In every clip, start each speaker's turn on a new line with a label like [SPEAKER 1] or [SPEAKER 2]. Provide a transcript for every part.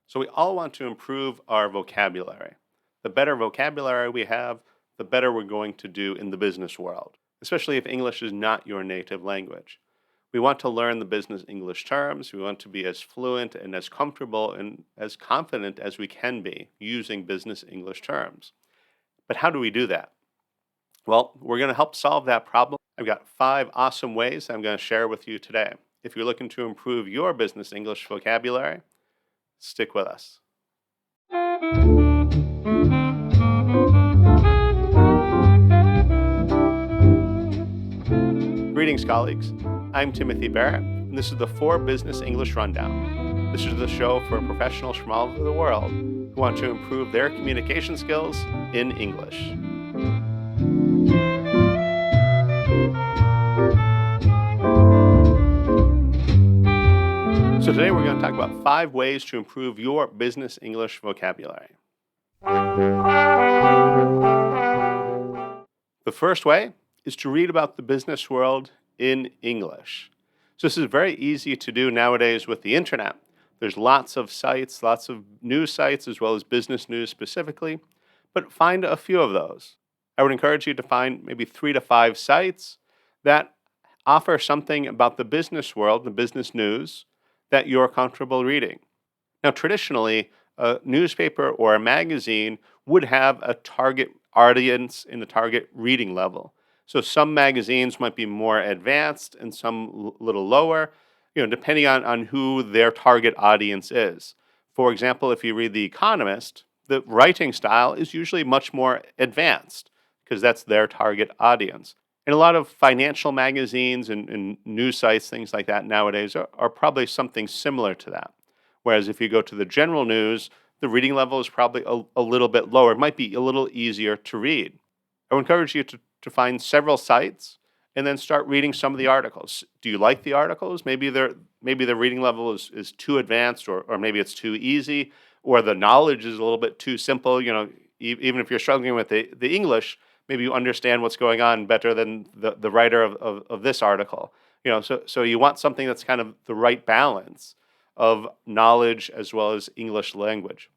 [SPEAKER 1] So we all want to improve our vocabulary. The better vocabulary we have, the better we're going to do in the business world, especially if English is not your native language. We want to learn the business English terms. We want to be as fluent and as comfortable and as confident as we can be using business English terms. But how do we do that? Well, we're going to help solve that problem. I've got 5 awesome ways I'm going to share with you today. If you're looking to improve your business English vocabulary, stick with us. Greetings, colleagues. I'm Timothy Barrett, and this is the 4 Business English Rundown. This is the show for professionals from all over the world who want to improve their communication skills in English. So today we're going to talk about 5 ways to improve your business English vocabulary. The first way is to read about the business world in English. So this is very easy to do nowadays with the internet. There's lots of sites, lots of news sites, as well as business news specifically, but find a few of those. I would encourage you to find maybe 3 to 5 sites that offer something about the business world, the business news, that you're comfortable reading. Now, traditionally, a newspaper or a magazine would have a target audience and a target reading level. So some magazines might be more advanced and some little lower, depending on who their target audience is. For example, if you read The Economist, the writing style is usually much more advanced because that's their target audience. And a lot of financial magazines and news sites, things like that nowadays are probably something similar to that. Whereas if you go to the general news, the reading level is probably a little bit lower. It might be a little easier to read. I would encourage you to find several sites and then start reading some of the articles. Do you like the articles? Maybe the reading level is too advanced, or maybe it's too easy, or the knowledge is a little bit too simple. Even if you're struggling with the English, maybe you understand what's going on better than the writer of this article. So you want something that's kind of the right balance of knowledge as well as English language.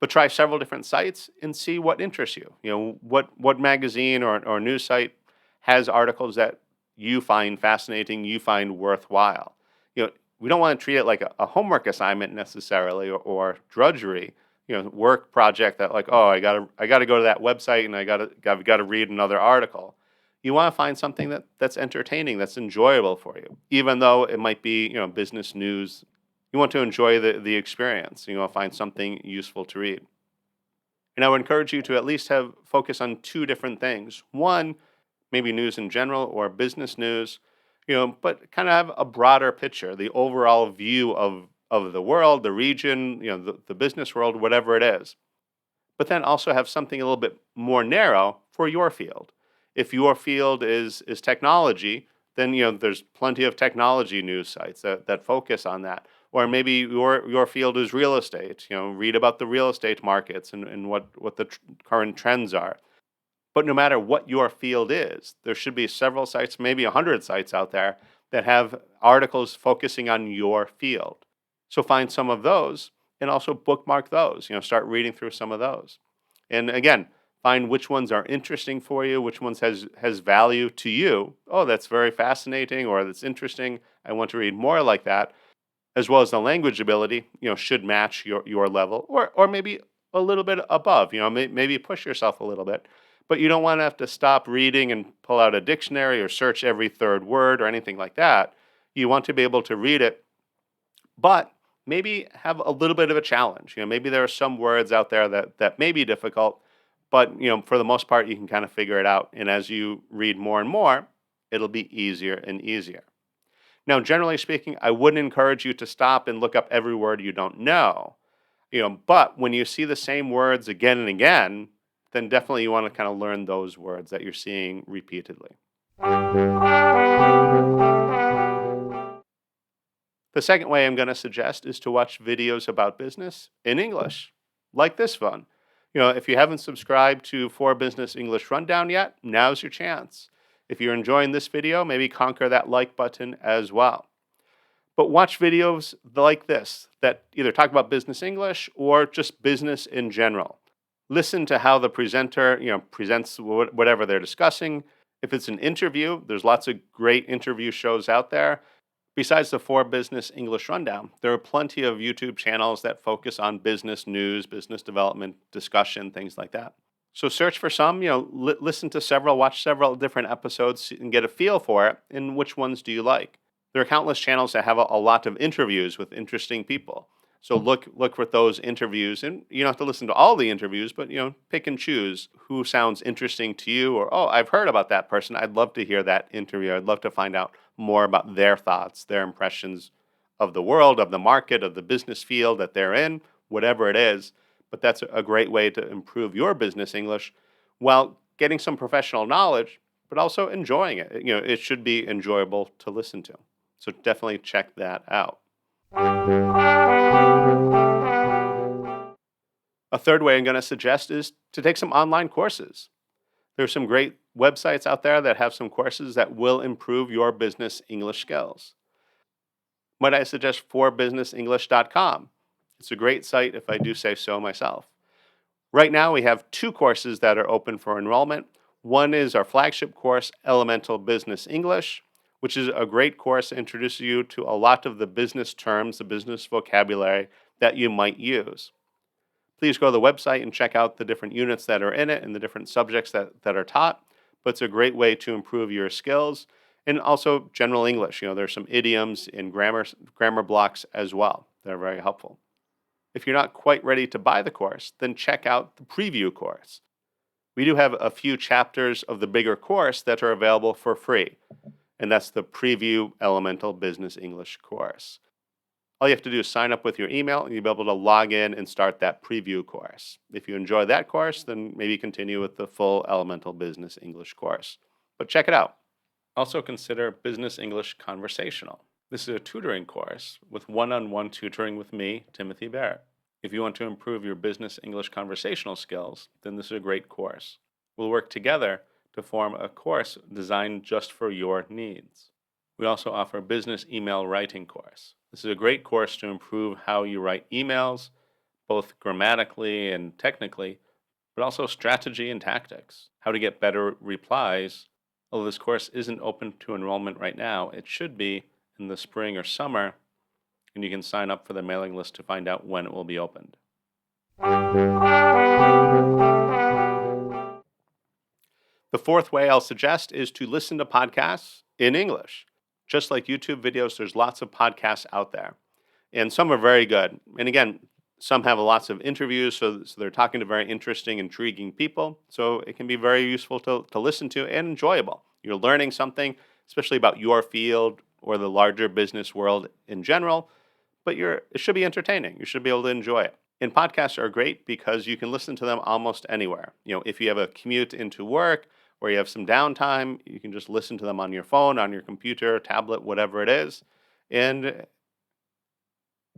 [SPEAKER 1] But try several different sites and see what interests you. What magazine or news site has articles that you find fascinating, you find worthwhile. We don't want to treat it like a homework assignment necessarily, or drudgery, work project that, like, oh, I gotta go to that website and I've got to read another article. You want to find something that's entertaining, that's enjoyable for you, even though it might be business news. You want to enjoy the experience. You want to find something useful to read. And I would encourage you to at least focus on 2 different things. One, maybe news in general or business news, but kind of have a broader picture, the overall view of the world, the region, the business world, whatever it is. But then also have something a little bit more narrow for your field. If your field is technology, then there's plenty of technology news sites that focus on that. Or maybe your field is real estate. Read about the real estate markets and what the current trends are. But no matter what your field is, there should be several sites, maybe 100 sites out there that have articles focusing on your field. So find some of those and also bookmark those. Start reading through some of those. And again, find which ones are interesting for you, which ones has value to you. Oh, that's very fascinating, or that's interesting. I want to read more like that. As well as the language ability, should match your level, or maybe a little bit above. Maybe push yourself a little bit. But you don't want to have to stop reading and pull out a dictionary or search every third word or anything like that. You want to be able to read it, but maybe have a little bit of a challenge. Maybe there are some words out there that may be difficult, but for the most part, you can kind of figure it out. And as you read more and more, it'll be easier and easier. Now, generally speaking, I wouldn't encourage you to stop and look up every word you don't know. But when you see the same words again and again, then definitely you want to kind of learn those words that you're seeing repeatedly. The second way I'm going to suggest is to watch videos about business in English, like this one. If you haven't subscribed to 4 Business English Rundown yet, now's your chance. If you're enjoying this video, maybe conquer that like button as well. But watch videos like this that either talk about business English or just business in general. Listen to how the presenter, presents whatever they're discussing. If it's an interview, there's lots of great interview shows out there. Besides the For Business English Rundown, there are plenty of YouTube channels that focus on business news, business development, discussion, things like that. So search for some, listen to several, watch several different episodes and get a feel for it. And which ones do you like? There are countless channels that have a lot of interviews with interesting people. So look for those interviews, and you don't have to listen to all the interviews, but pick and choose who sounds interesting to you, or oh, I've heard about that person. I'd love to hear that interview. I'd love to find out more about their thoughts, their impressions of the world, of the market, of the business field that they're in, whatever it is. But that's a great way to improve your business English while getting some professional knowledge, but also enjoying it. It should be enjoyable to listen to. So definitely check that out. A third way I'm going to suggest is to take some online courses. There's some great websites out there that have some courses that will improve your business English skills. Might I suggest forbusinessenglish.com? It's a great site if I do say so myself. Right now we have 2 courses that are open for enrollment. One is our flagship course, Elemental Business English, which is a great course that introduces you to a lot of the business terms, the business vocabulary that you might use. Please go to the website and check out the different units that are in it and the different subjects that are taught. But it's a great way to improve your skills and also general English. There's some idioms and grammar blocks as well that are very helpful. If you're not quite ready to buy the course, then check out the preview course. We do have a few chapters of the bigger course that are available for free, and that's the Preview Elemental Business English course. All you have to do is sign up with your email, and you'll be able to log in and start that preview course. If you enjoy that course, then maybe continue with the full Elemental Business English course. But check it out. Also consider Business English Conversational. This is a tutoring course with one-on-one tutoring with me, Timothy Barrett. If you want to improve your business English conversational skills, then this is a great course. We'll work together to form a course designed just for your needs. We also offer a business email writing course. This is a great course to improve how you write emails, both grammatically and technically, but also strategy and tactics, how to get better replies. Although this course isn't open to enrollment right now, it should be in the spring or summer, and you can sign up for the mailing list to find out when it will be opened. The fourth way I'll suggest is to listen to podcasts in English. Just like YouTube videos, there's lots of podcasts out there, and some are very good. And again, some have lots of interviews, so they're talking to very interesting, intriguing people. So it can be very useful to listen to and enjoyable. You're learning something, especially about your field or the larger business world in general, but it should be entertaining. You should be able to enjoy it. And podcasts are great because you can listen to them almost anywhere. If you have a commute into work or you have some downtime, you can just listen to them on your phone, on your computer, tablet, whatever it is. And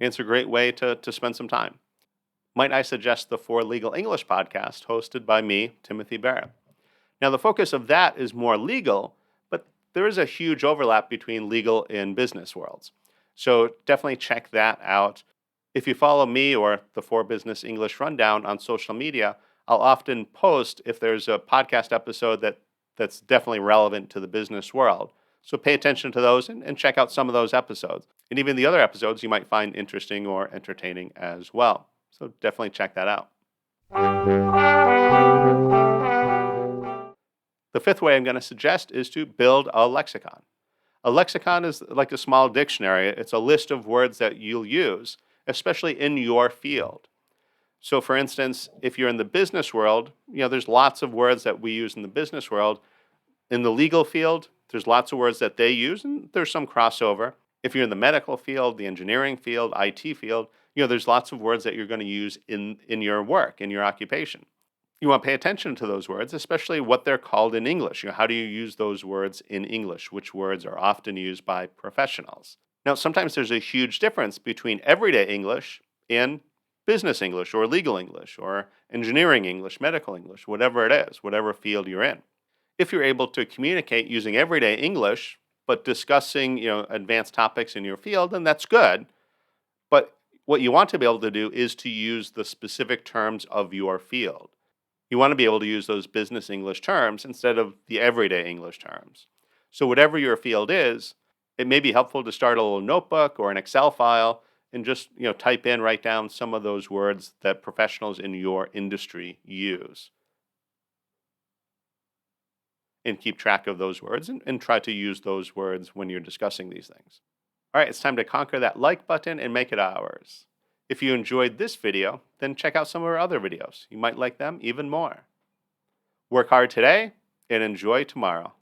[SPEAKER 1] it's a great way to spend some time. Might I suggest the For Legal English podcast hosted by me, Timothy Barrett. Now, the focus of that is more legal, but there is a huge overlap between legal and business worlds. So definitely check that out. If you follow me or the For Business English Rundown on social media, I'll often post if there's a podcast episode that's definitely relevant to the business world. So pay attention to those and check out some of those episodes. And even the other episodes you might find interesting or entertaining as well. So definitely check that out. The fifth way I'm going to suggest is to build a lexicon. A lexicon is like a small dictionary. It's a list of words that you'll use, especially in your field. So for instance, if you're in the business world, there's lots of words that we use in the business world. In the legal field, there's lots of words that they use, and there's some crossover. If you're in the medical field, the engineering field, IT field, there's lots of words that you're going to use in your work, in your occupation. You want to pay attention to those words, especially what they're called in English. How do you use those words in English? Which words are often used by professionals? Now, sometimes there's a huge difference between everyday English and business English or legal English or engineering English, medical English, whatever it is, whatever field you're in. If you're able to communicate using everyday English, but discussing, advanced topics in your field, and that's good. But what you want to be able to do is to use the specific terms of your field. You want to be able to use those business English terms instead of the everyday English terms. So whatever your field is, it may be helpful to start a little notebook or an Excel file and just, write down some of those words that professionals in your industry use and keep track of those words and try to use those words when you're discussing these things. All right, it's time to conquer that like button and make it ours. If you enjoyed this video, then check out some of our other videos. You might like them even more. Work hard today and enjoy tomorrow.